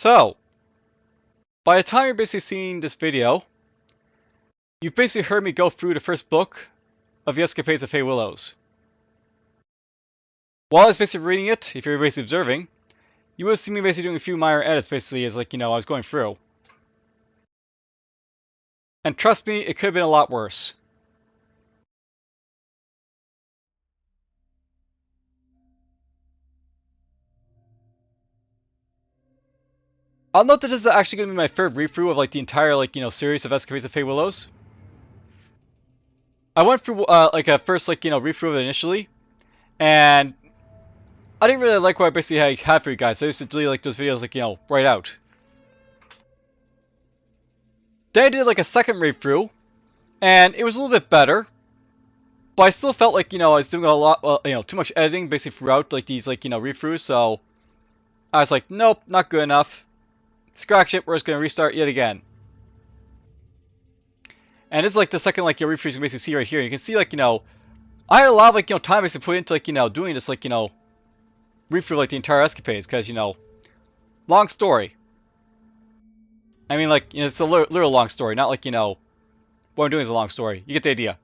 So, by the time you're basically seeing this video, you've basically heard me go through the first book of the Escapades of Fay Willows. While I was basically reading it, if you're basically observing, you would have seen me basically doing a few minor edits basically as I was going through. And trust me, it could have been a lot worse. I'll note that this is actually going to be my third read-through of the entire series of Escapades of Fay Willows. I went through a first read-through of it initially, and I didn't really like what I basically had for you guys. So I used to delete those videos right out. Then I did a second read-through, and it was a little bit better, but I still felt I was doing a lot, too much editing basically throughout these read-throughs. So I was like, nope, not good enough. Scratch it. We're just gonna restart yet again. And this is the second read-through you can basically see right here. You can see I had a lot of time basically put into doing this read-through the entire Escapades, because long story. I mean it's a literal long story, not what I'm doing is a long story. You get the idea.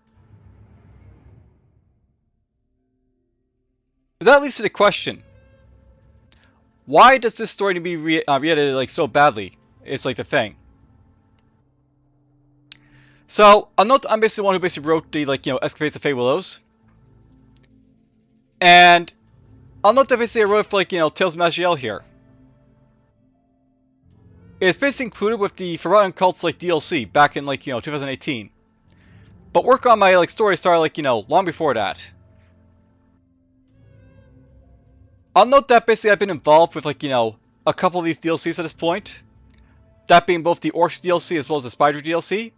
But that leads to the question: why does this story need to be re-edited so badly? It's the thing. So I'll note that I'm basically the one who basically wrote the Escapades of Fay Willows, and I'll note that basically I wrote for Tales of Maj'Eyal here. It's basically included with the Forgotten Cults DLC back in 2018, but work on my story started long before that. I'll note that basically I've been involved with a couple of these DLCs at this point. That being both the Orcs DLC as well as the Spider DLC.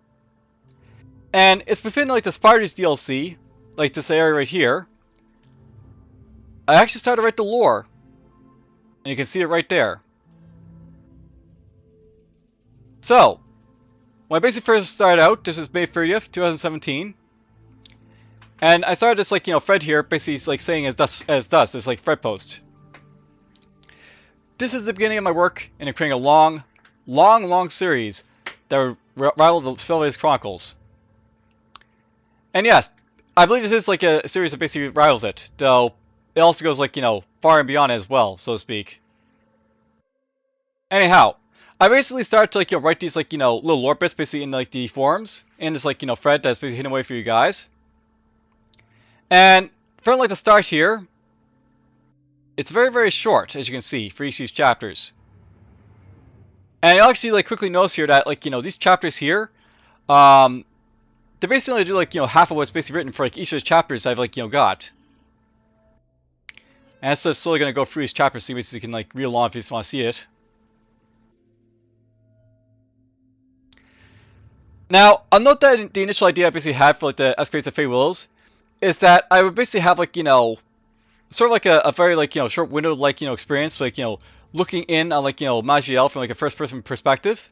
And it's within the Spiders DLC, this area right here, I actually started to write the lore. And you can see it right there. So, when I basically first started out, this is May 30th, 2017. And I started this thread here, basically saying as dust, this thread post. This is the beginning of my work in creating a long series that would rival the Escapades Chronicles. And yes, I believe this is a series that basically rivals it, though it also goes far and beyond as well, so to speak. Anyhow, I basically started to write these little lore bits basically in the forums in this thread that's basically hidden away for you guys. And from the start here, it's very short, as you can see, for each of these chapters. And you'll actually quickly notice here that these chapters here, they basically only do half of what's basically written for each of the chapters I've got. And so it's slowly gonna go through these chapters so you basically can read along if you just want to see it. Now, I'll note that the initial idea I basically had for the Escapades of Fay Willows is that I would basically have sort of a very short window experience, looking in on Maj'Eyal from a first person perspective.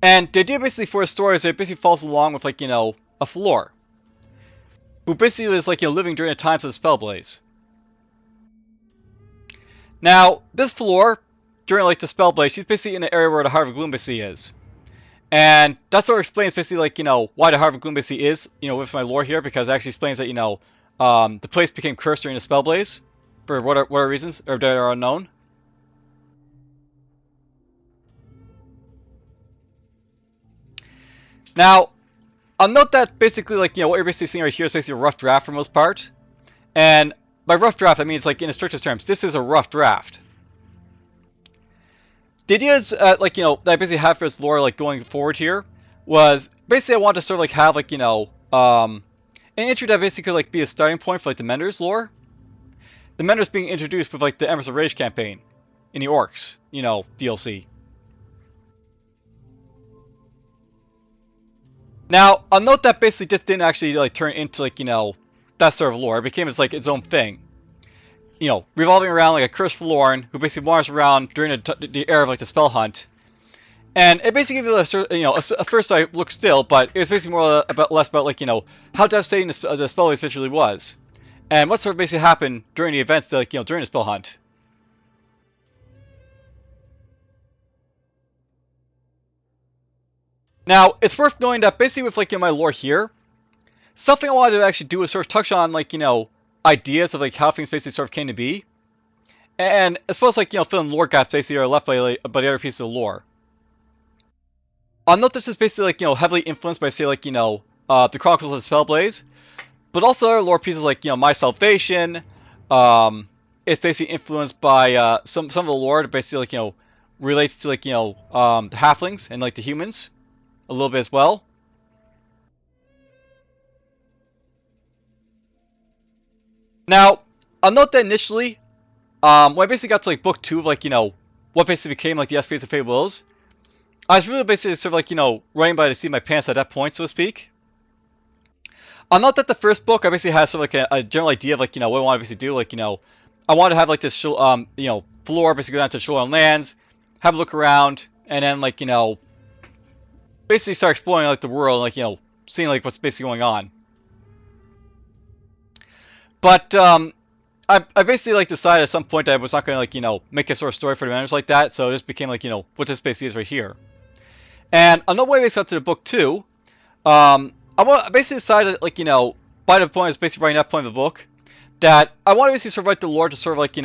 And the idea basically for a story is that it basically falls along with a Floor, who basically was living during the times of the Spellblaze. Now, this Floor, during the Spellblaze, she's basically in the area where the Heart of Gloom basically is. And that sort of explains basically why the Heart of Gloom basically is, with my lore here, because it actually explains that the place became cursed during the Spellblaze for whatever reasons or that are unknown. Now, I'll note that basically what you're basically seeing right here is basically a rough draft for the most part. And by rough draft, I mean in the strictest terms, this is a rough draft. The idea is, that I basically have for this lore, going forward here, was basically I wanted to sort of have, an intro that basically could be a starting point for the Menders lore. The Menders being introduced with the Embers of Rage campaign in the Orcs, DLC. Now, I'll note that basically this didn't actually turn into that sort of lore. It became its own thing. Revolving around a cursed forlorn who basically wanders around during the era of the spell hunt. And it basically gives you a first sight look still, but it was basically more less about how devastating the Spellblaze visually was. And what sort of basically happened during the events during the spell hunt. Now, it's worth knowing that basically with like my lore here, something I wanted to actually do is sort of touch on like ideas of like how things basically sort of came to be, and as well as like fill in lore gaps basically are left by the other pieces of lore. I'll note this is basically like heavily influenced by say like the Chronicles of Spellblaze, but also other lore pieces like My Salvation. It's basically influenced by some of the lore that basically like relates to like the halflings and like the humans a little bit as well. Now, I'll note that initially, when I basically got to like book 2 of like what basically became like the Escapades of Fay Willows, I was really basically sort of like running by the seat of my pants at that point, so to speak. I'll note that the first book I basically had sort of like a general idea of like what I wanted to basically do, like I wanted to have like this floor basically go down to the shoreline lands, have a look around, and then like basically start exploring like the world, like seeing like what's basically going on. But I basically like decided at some point that I was not going to like make a sort of story for the members like that, so it just became like what this basically is right here. And another way I basically got to the book 2, I basically decided like by the point I was basically writing that point of the book, that I want to basically sort of write the lore to sort of like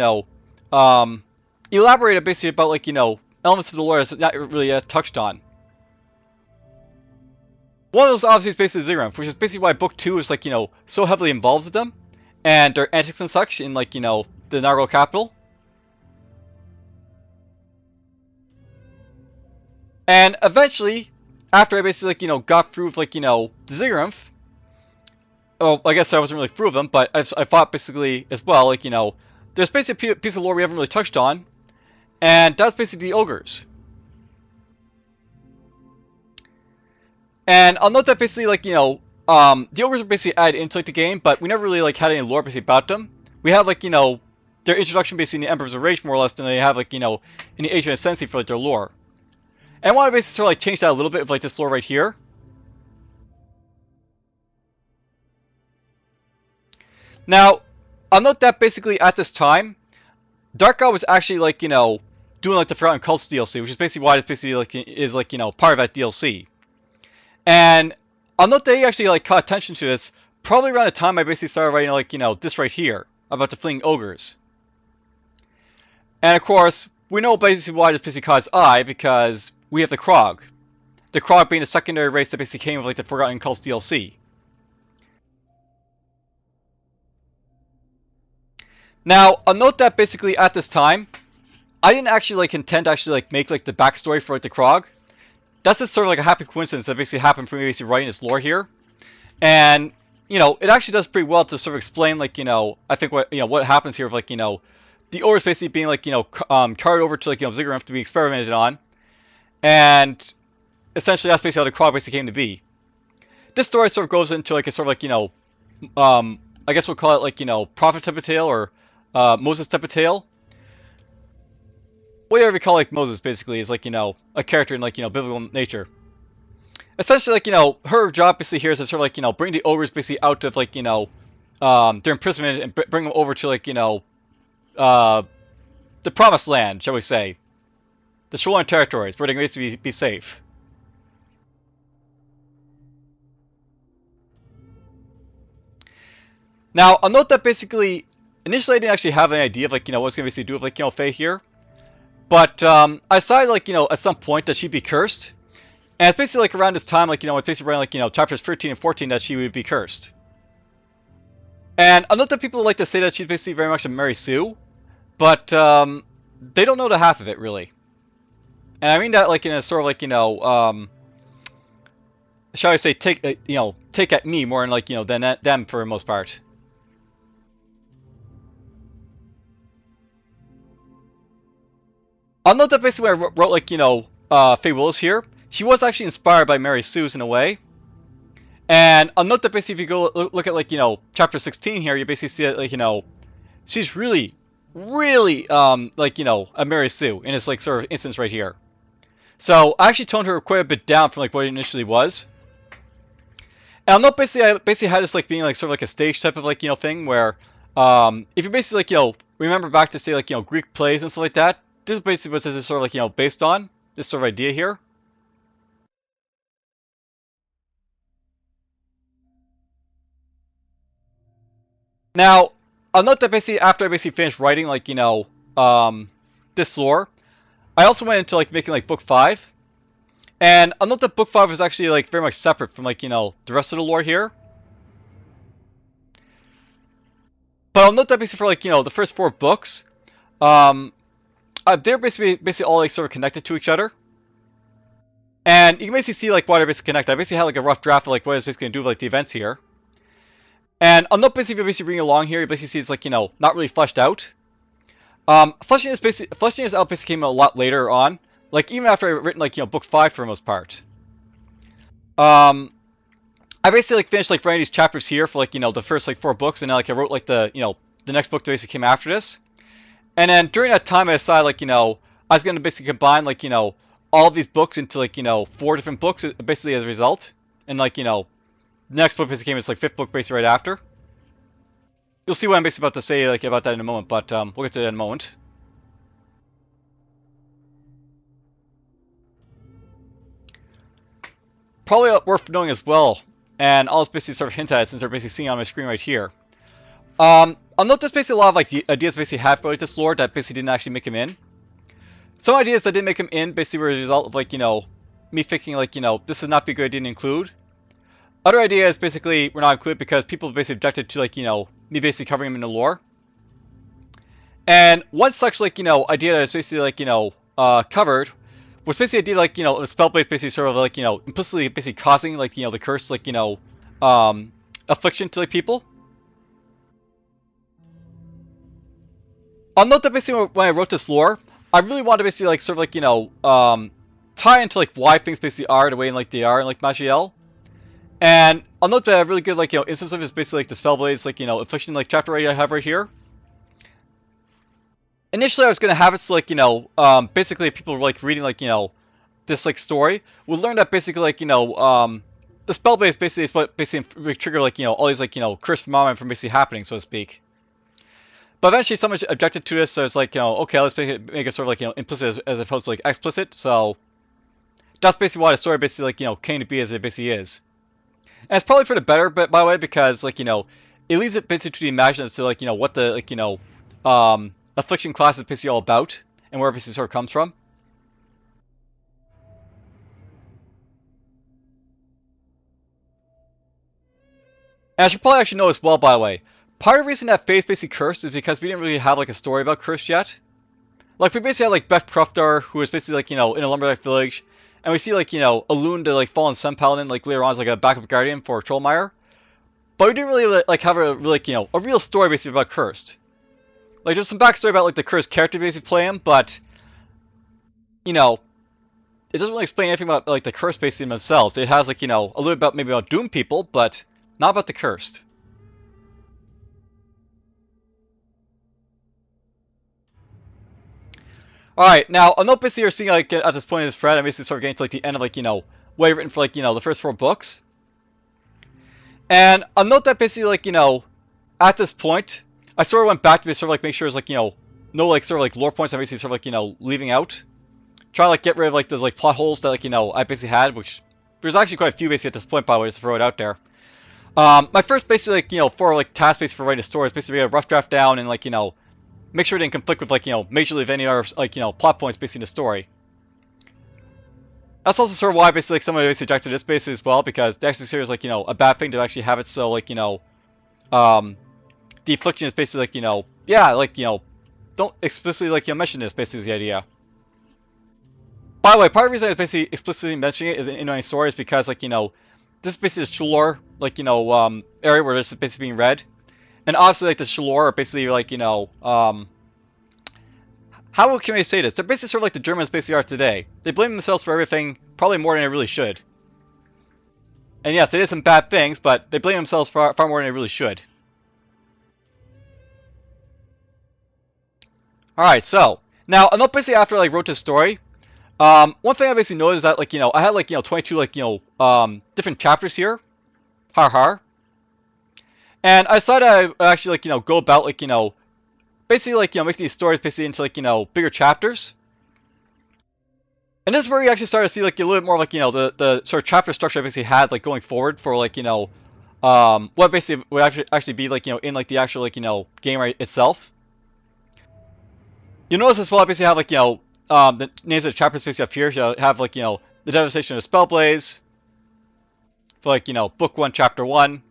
elaborate basically about like elements of the lore that's not really touched on. One of those obviously is basically Ziggurat, which is basically why book 2 is like so heavily involved with them and their antics and such in like the Nargo capital. And eventually, after I basically like got through with like the Ziggurat, oh, I guess I wasn't really through with them, but I thought basically as well like there's basically a piece of lore we haven't really touched on, and that's basically the ogres. And I'll note that basically like the ogres are basically added into like the game, but we never really like had any lore basically about them. We have like their introduction basically in the Emperors of Rage more or less, than they have like in the Age of Ascendancy for like their lore. And I want to basically sort of like change that a little bit with like this lore right here. Now, I'll note that basically at this time, Dark God was actually like doing like the Forgotten Cults DLC, which is basically why it's basically like is like part of that DLC. And I'll note that he actually like caught attention to this probably around the time I basically started writing like this right here about the fleeing ogres. And of course, we know basically why this basically caught his eye, because we have the Krog. The Krog being a secondary race that basically came with like the Forgotten Cults DLC. Now, I'll note that basically at this time, I didn't actually like intend to actually like make like the backstory for like the Krog. That's just sort of like a happy coincidence that basically happened for me basically writing this lore here. And it actually does pretty well to sort of explain like I think what happens here with like the ogres basically being like carried over to like Ziggurat to be experimented on, and essentially that's basically how the Krog basically came to be. This story sort of goes into like a sort of like I guess we'll call it like prophet type of tale, or Moses type of tale. Whatever you call like Moses basically is like a character in like biblical nature. Essentially like her job basically here is to sort of like bring the ogres basically out of like their imprisonment and bring them over to like the promised land, shall we say, the shoreline territories where they can basically be safe. Now, I'll note that basically, initially I didn't actually have any idea of like what's gonna basically do with like Fay here, but I decided like at some point that she'd be cursed, and it's basically like around this time like it's basically around like chapters 13 and 14 that she would be cursed. And I know that people like to say that she's basically very much a Mary Sue, but they don't know the half of it really. And I mean that like in a sort of like shall I say take take at me more than like than at them for the most part. I'll note that basically when I wrote like Fay Willows here, she was actually inspired by Mary Sue's in a way. And I'll note that basically if you go look at like chapter 16 here, you basically see it like she's really like a Mary Sue in this like sort of instance right here. So I actually toned her quite a bit down from like what it initially was. And I'll note basically I basically had this like being like sort of like a stage type of like thing where if you basically like remember back to say like Greek plays and stuff like that, this is basically what this is sort of like based on, this sort of idea here. Now, I'll note that basically after I basically finished writing, like, this lore, I also went into, like, making, like, book 5. And I'll note that book 5 was actually, like, very much separate from, like, the rest of the lore here. But I'll note that basically for, like, the first 4 books, they're basically all, like, sort of connected to each other. And you can basically see, like, why they're basically connected. I basically had, like, a rough draft of, like, what I was basically going to do with, like, the events here. And I'll note basically if you're basically reading along here, you basically see it's, like, not really fleshed out. Fleshing this out basically came a lot later on. Like, even after I'd written, like, book 5 for the most part. I basically, like, finished, like, writing these chapters here for, like, the first, like, 4 books. And then, like, I wrote, like, the next book that basically came after this. And then during that time, I decided, like, I was going to basically combine, like, all of these books into, like, 4 different books, basically as a result. And, like, the next book basically came as, like, 5th book basically right after. You'll see what I'm basically about to say, like, about that in a moment, but we'll get to that in a moment. Probably worth knowing as well, and I'll just basically sort of hint at it since they're basically seeing on my screen right here. I'll note there's basically a lot of, like, the ideas basically had for, like, this lore that basically didn't actually make him in. Some ideas that didn't make him in basically were a result of, like, me thinking, like, this would not be a good idea to include. Other ideas basically were not included because people basically objected to, like, me basically covering him in the lore. And one such, like, idea that was basically, like, covered was basically the idea, like, the spell blade basically sort of, like, implicitly basically causing, like, the curse, like, affliction to, like, people. I'll note that basically when I wrote this lore, I really wanted to basically, like, sort of, like, tie into, like, why things basically are the way, like, they are in, like, Maj'Eyal. And I'll note that a really good, like, instance of it is basically, like, the spell blades, like, affliction, like, chapter I have right here. Initially, I was gonna have it so, like, basically people were, like, reading, like, this, like, story would learn that basically, like, the spell base basically is what basically trigger, like, all these, like, cursed phenomena from basically happening, so to speak. But eventually, someone objected to this, so it's like, okay, let's make it sort of, like, implicit as opposed to, like, explicit. So that's basically why the story basically, like, came to be as it basically is. And it's probably for the better, but by the way, because, like, it leaves it basically to the imagination as to, like, what the, like, affliction class is basically all about and where it basically sort of comes from. And I should probably actually know as well, by the way, part of the reason that Faye's basically cursed is because we didn't really have, like, a story about cursed yet. Like, we basically had, like, Beth Cruftar, who was basically, like, in a lumberjack village, and we see, like, Alun, the, like, fallen Sun Paladin, like, later on as, like, a backup guardian for Trollmeyer. But we didn't really, like, have a, like, a real story basically about cursed. Like, there's some backstory about, like, the cursed character basically playing, but, it doesn't really explain anything about, like, the cursed basically themselves. It has, like, a little bit maybe about doomed people, but not about the cursed. Alright, now, I'll note basically you're seeing, like, at this point in this thread, I'm basically sort of getting to, like, the end of, like, what I've written for, like, the first 4 books. And I'll note that basically, like, at this point, I sort of went back to sort of, like, make sure there's, like, no, like, sort of, like, lore points I'm basically sort of, like, leaving out. Try to, like, get rid of, like, those, like, plot holes that, like, I basically had, which there's actually quite a few basically at this point, by the way, just to throw it out there. My first basically, like, 4, like, task basically for writing a story is basically a rough draft down and, like, make sure it didn't conflict with, like, majorly of any other, like, plot points basically in the story. That's also sort of why basically, like, somebody basically objected to this basically as well, because they actually consider it like, a bad thing to actually have it so, like, the affliction is basically, like, yeah, like, don't explicitly, like, mention this basically is the idea. By the way, part of the reason I was basically explicitly mentioning it is in my story is because, like, this is basically the Shalor, like, area where this is basically being read. And obviously, like, the Shalor are basically, like, how can I say this? They're basically sort of like the Germans basically are today. They blame themselves for everything, probably more than they really should. And yes, they did some bad things, but they blame themselves far more than they really should. Alright, so, now, I'm not basically after I, like, wrote this story. One thing I basically noticed is that, like, I had, like, 22, like, different chapters here. Har har. And I decided I would actually, like, go about, like, basically, like, make these stories basically into, like, bigger chapters. And this is where you actually start to see, like, a little bit more, like, the sort of chapter structure I basically had, like, going forward for, like, what basically would actually be like in like the actual like game right itself. You notice as well, I basically have like the names of the chapters basically up here. So have like the devastation of Spellblaze for like book 1, chapter 1.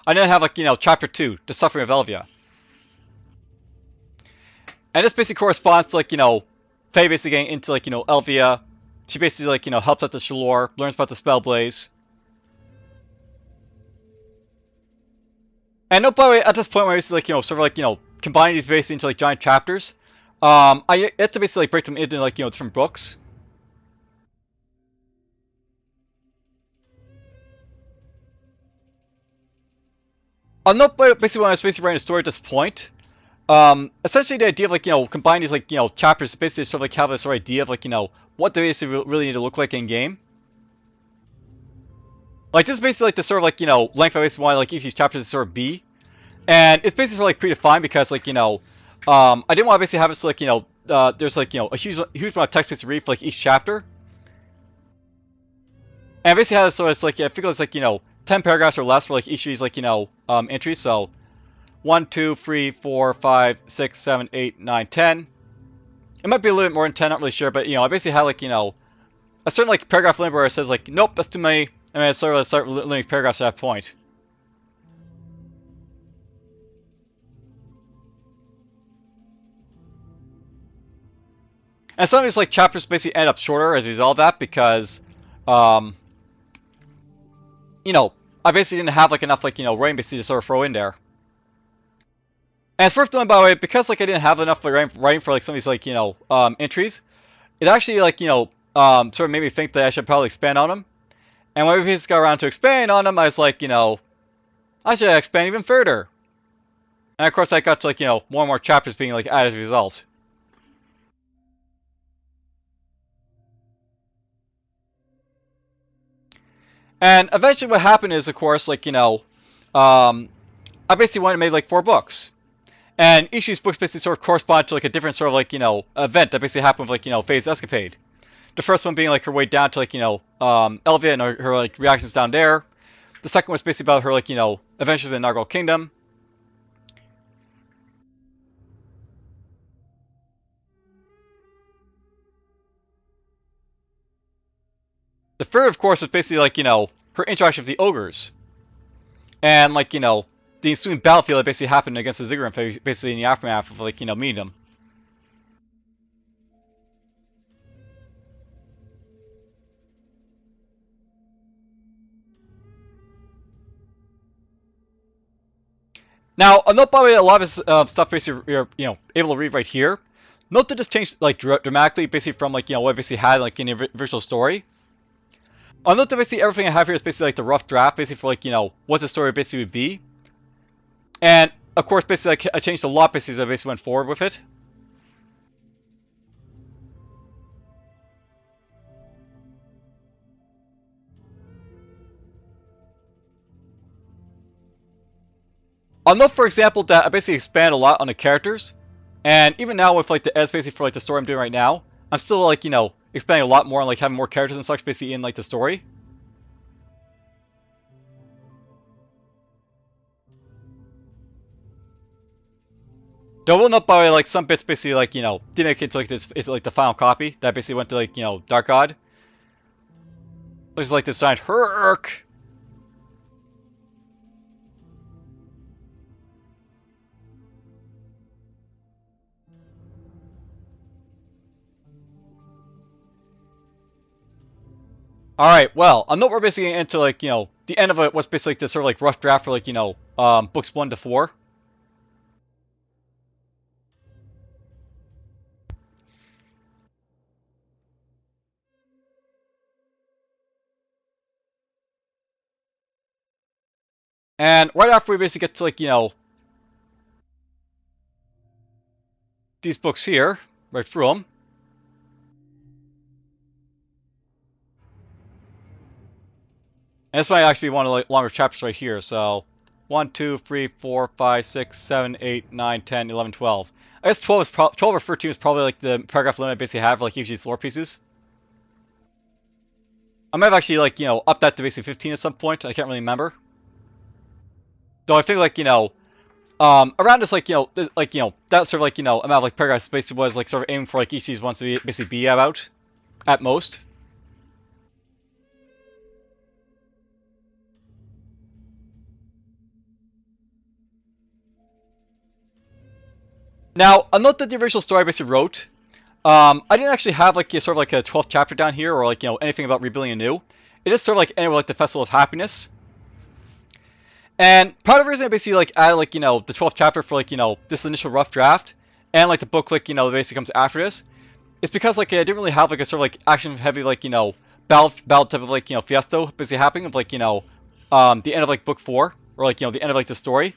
I then have like chapter 2, the suffering of Elvia. And this basically corresponds to like Fay basically getting into like Elvia. She basically like helps out the Shalor, learns about the Spellblaze. And no, by the way, at this point, when I basically like sort of like combining these basically into like giant chapters, I had to basically like break them into like different books. No, basically when I was basically writing a story at this point, essentially the idea of like combining these like chapters basically sort of like have this sort of idea of like what they basically really need to look like in game. Like this is basically like the sort of like length I basically want like each of these chapters to sort of be, and it's basically like predefined because like I didn't want to basically have it so like there's like a huge amount of text to read for like each chapter, and I basically had it so it's like I figure it's like 10 paragraphs or less for like each of these like entries. So 1, 2, 3, 4, 5, 6, 7, 8, 9, 10. It might be a little bit more than 10, not really sure, but I basically had like a certain like paragraph limit where it says like nope, that's too many. I mean, I sort of start limiting paragraphs at that point. And some of these like chapters basically end up shorter as a result of that because, um, I basically didn't have like enough like writing basically to sort of throw in there. And it's worth doing by the way because like I didn't have enough like, writing for like some of these like entries. It actually like sort of made me think that I should probably expand on them. And when we just got around to expanding on them, I was like I should expand even further. And of course I got to like more and more chapters being like added as a result. And eventually what happened is, of course, like, I basically wanted to make like 4 books. And each of these books basically sort of correspond to like a different sort of like, event that basically happened with like, Fay's escapade. The first one being like her way down to like, Elvia and her like reactions down there. The second was basically about her like, adventures in Nargal Kingdom. The third, of course, is basically like, her interaction with the ogres. And like, the ensuing battlefield that basically happened against the Ziggurat, basically in the aftermath of like, meeting them. Now, note by the way, a lot of this stuff basically you're able to read right here. Note that this changed like dramatically, basically from like what I basically had like in the original story. I'll note that basically everything I have here is basically like the rough draft, basically for like what the story basically would be. And of course, basically like, I changed a lot basically as I basically went forward with it. I'll note, for example, that I basically expand a lot on the characters, and even now with like the as basically for like the story I'm doing right now, I'm still like expanding a lot more on like having more characters and such basically in like the story. Though I will note by the way, like some bits basically like didn't make it to like this is like the final copy that basically went to like Dark God. Looks like this giant Herc. Alright, well, I know we're basically into like, the end of it was basically like this sort of like rough draft for like, books 1 to 4. And right after we basically get to like, these books here, right through them. And this might actually be one of the like, longer chapters right here, so 1, 2, 3, 4, 5, 6, 7, 8, 9, 10, 11, 12. I guess 12 is 12 or 13 is probably like the paragraph limit I basically have for like each of these lore pieces. I might have actually like, upped that to basically 15 at some point. I can't really remember. Though I think like, around this like, that sort of like, amount of like paragraphs basically was like sort of aiming for like each of these ones to basically be about at most. Now, I'll note that the original story I basically wrote, I didn't actually have like sort of like a 12th chapter down here or like, anything about rebuilding anew. It is sort of like anyway like the Festival of Happiness. And part of the reason I basically like added like, the 12th chapter for like, this initial rough draft and like the book like, that basically comes after this, is because like I didn't really have like a sort of like action heavy like, battle type of like, fiesta basically happening of like, the end of like book 4 or like, the end of like the story.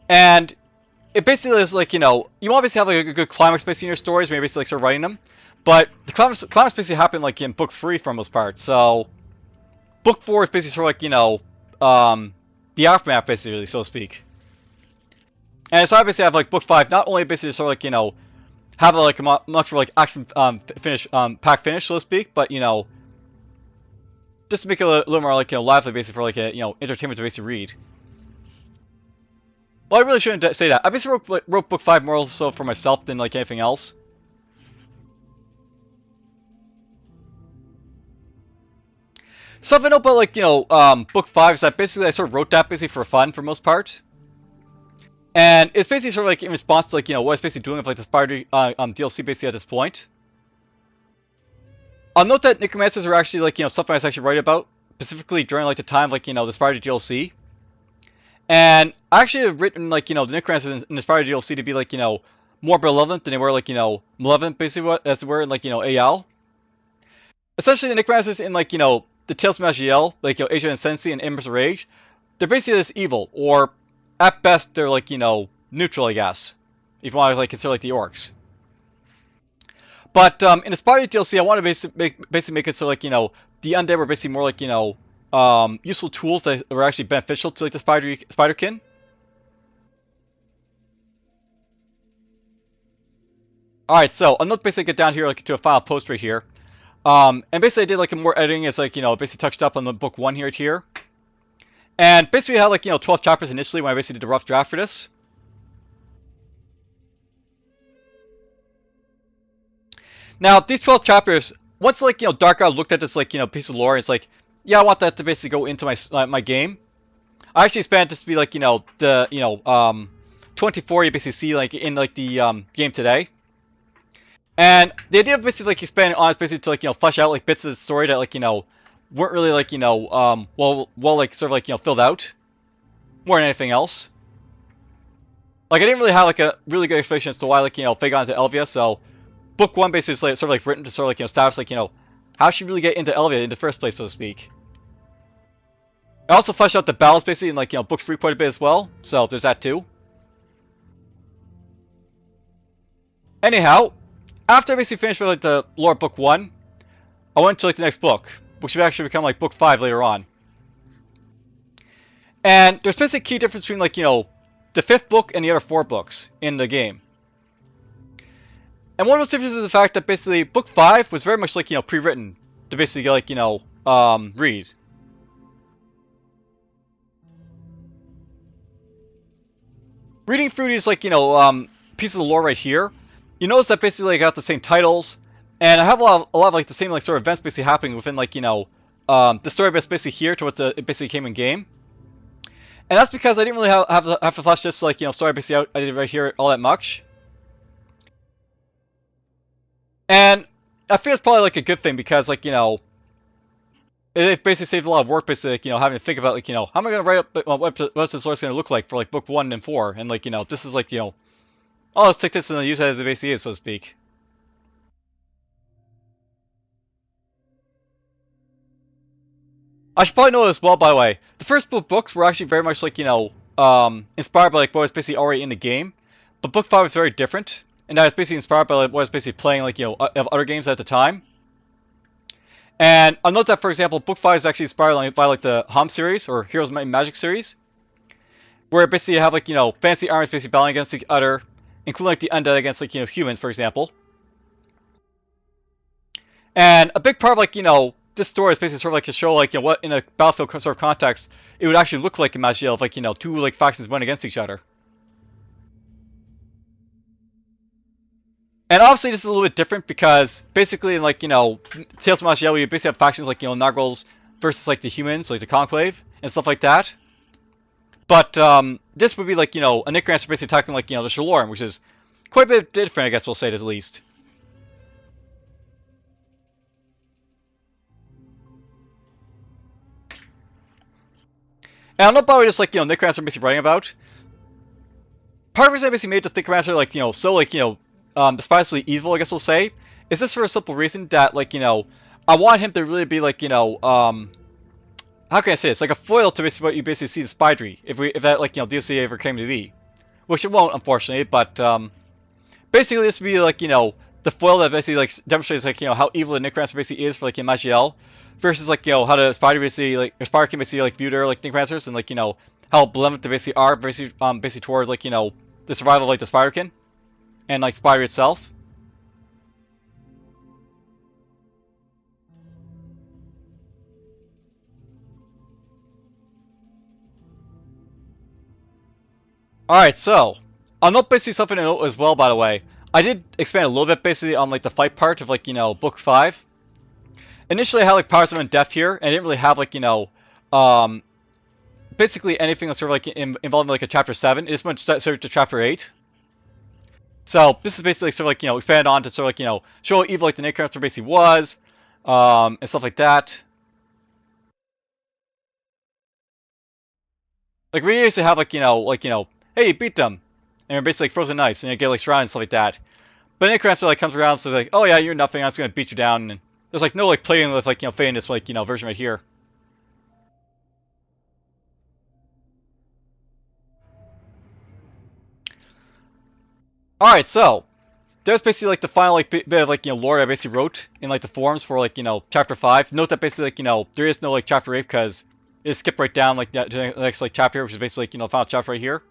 And it basically is like, you obviously have like a good climax basically in your stories when you're basically like sort of writing them. But the climax basically happened like in book 3 for the most part. So book 4 is basically sort of like, the aftermath basically, so to speak. And so obviously I have like book 5 not only basically sort of like, have a, like a much more like action finish, pack finish, so to speak, but just to make it a little more like, lively basically for like a, entertainment to basically read. Well, I really shouldn't say that. I basically wrote book 5 more so for myself than like anything else. Something about like, book 5 is that basically I sort of wrote that basically for fun for the most part. And it's basically sort of like in response to like, what I was basically doing with like the Spider DLC basically at this point. I'll note that necromancers are actually like, something I was actually writing about, specifically during like the time of like, the Spider DLC. And I actually have written like, the necromancers in the Spider DLC to be like, more malevolent than they were like, malevolent basically as they were in like, Ajal. Essentially the necromancers in like, the Tales of Maj'Eyal, like, Age of Insanity and Embers of Rage, they're basically this evil, or at best they're like, neutral, I guess, if you want to like consider like the orcs. But in the Spider DLC, I want to basically make it so like, the undead were basically more like, useful tools that were actually beneficial to like the Spiderkin. Alright, so I'm not basically get down here like to a final post right here. And basically I did like more editing as like, basically touched up on the book 1 here. And basically I had like, 12 chapters initially when I basically did the rough draft for this. Now, these 12 chapters, once like, Dark God looked at this like, piece of lore, it's like, yeah, I want that to basically go into my game. I actually expanded this to be like, the, 24 you basically see like in like the game today. And the idea of basically like expanding on is basically to like, flesh out like bits of the story that like, weren't really like, well like sort of like, filled out more than anything else. Like I didn't really have like a really good explanation as to why like, Fay got into Elvia, so book 1 basically is like, sort of like written to sort of like, establish like, how she really get into Elvia in the first place, so to speak. I also fleshed out the battles basically in like, book 3 quite a bit as well, so there's that too. Anyhow, after I basically finished with like the lore of book 1, I went to like the next book, which would actually become like book 5 later on. And there's basically a key difference between like, the 5th book and the other 4 books in the game. And one of those differences is the fact that basically book 5 was very much like, pre-written to basically like, read. Reading through these like, pieces of lore right here, you notice that basically I got the same titles, and I have a lot of like the same like sort of events basically happening within like, the story that's basically here to what it basically came in game. And that's because I didn't really have to flesh this like, story basically out I did right here all that much. And I think it's probably like a good thing because like, it basically saved a lot of work basically like, having to think about like, how am I going to write up what's the story's going to look like for like book 1 and 4, and like, this is like, oh, let's take this and use it as it basically is, so to speak. I should probably know as well, by the way. The first books were actually very much like, inspired by like what was basically already in the game. But book 5 was very different. And that was basically inspired by like, what I was basically playing like, of other games at the time. And I'll note that, for example, book 5 is actually inspired by like the Hum series or Heroes Might and Magic series, where basically you have like fancy armies basically battling against each other, including like the undead against like humans, for example. And a big part of like this story is basically sort of like to show like what in a battlefield sort of context it would actually look like in Maj'Eyal if like two like factions went against each other. And obviously this is a little bit different because basically in like Tales of Maj'Eyal you basically have factions like Nargles versus like the humans, like the Conclave and stuff like that. But this would be like a Necromancer basically attacking like the Shalorn, which is quite a bit different, I guess we'll say it at least. And I don't know about just like Necromancer basically writing about. Part of the reason I basically made this Necromancer like so like despisedly evil, I guess we'll say, is this for a simple reason that like I want him to really be like how can I say this, like a foil to basically what you basically see the Spidery if that like DLC ever came to be, which it won't unfortunately, but basically this would be like the foil that basically like demonstrates like how evil the Necromancer basically is for like Maj'Eyal, versus like how the Spider basically like or Spider can basically like view their like Necromancers and like how benevolent they basically are basically towards like the survival of like the Spiderkin and like Spider itself. Alright, so I'll note basically something to note as well, by the way. I did expand a little bit basically on like the fight part of like book 5. Initially I had like powers of death here, and I didn't really have like basically anything that's sort of like involving like a chapter 7. It just went sort of to chapter 8. So this is basically sort of like expanded on to sort of like show how evil like the Necromancer basically was, and stuff like that. Like we used to have like hey, you beat them, and you're basically like frozen ice, and you get like surrounded and stuff like that. But Necromancer like comes around and says like, oh yeah, you're nothing, I'm just gonna beat you down, and there's like no like playing with like Fay in this like version right here. Alright, so there's basically like the final like bit of like lore I basically wrote in like the forums for like chapter 5. Note that basically like there is no like chapter 8 because it skipped right down like that to the next like chapter, which is basically like the final chapter right here.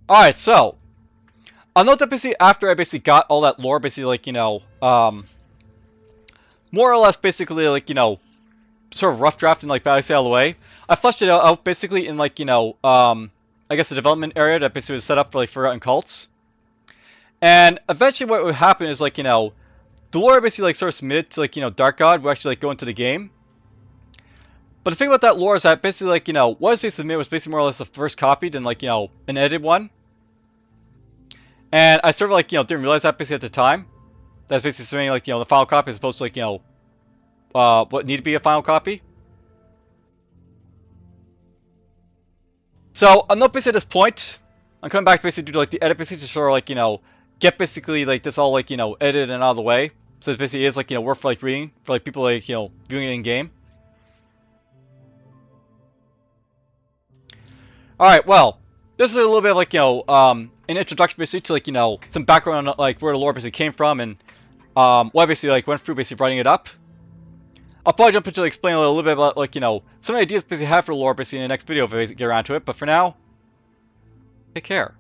Alright, so I'll note that basically after I basically got all that lore basically like more or less basically like sort of rough draft and like basically out of the way, I fleshed it out basically in like I guess the development area that basically was set up for like Forgotten Cults. And eventually what would happen is like the lore basically like sort of submitted to like Dark God would actually like go into the game. But the thing about that lore is that basically like what was basically submitted was basically more or less the first copied and like an edited one. And I sort of like didn't realize that basically at the time. That's basically submitting like the final copy as opposed to like what needed to be a final copy. So I'm not basically at this point. I'm coming back to basically do like the edit basically to sort of like get basically like this all like edited and out of the way. So it basically is like worth for like reading for like people like viewing it in game. All right, well, this is a little bit of like an introduction basically to like some background on like where the lore basically came from and what I basically like went through basically writing it up. I'll probably jump into like explain a little bit about like some ideas basically have for lore basically in the next video if I get around to it. But for now, take care.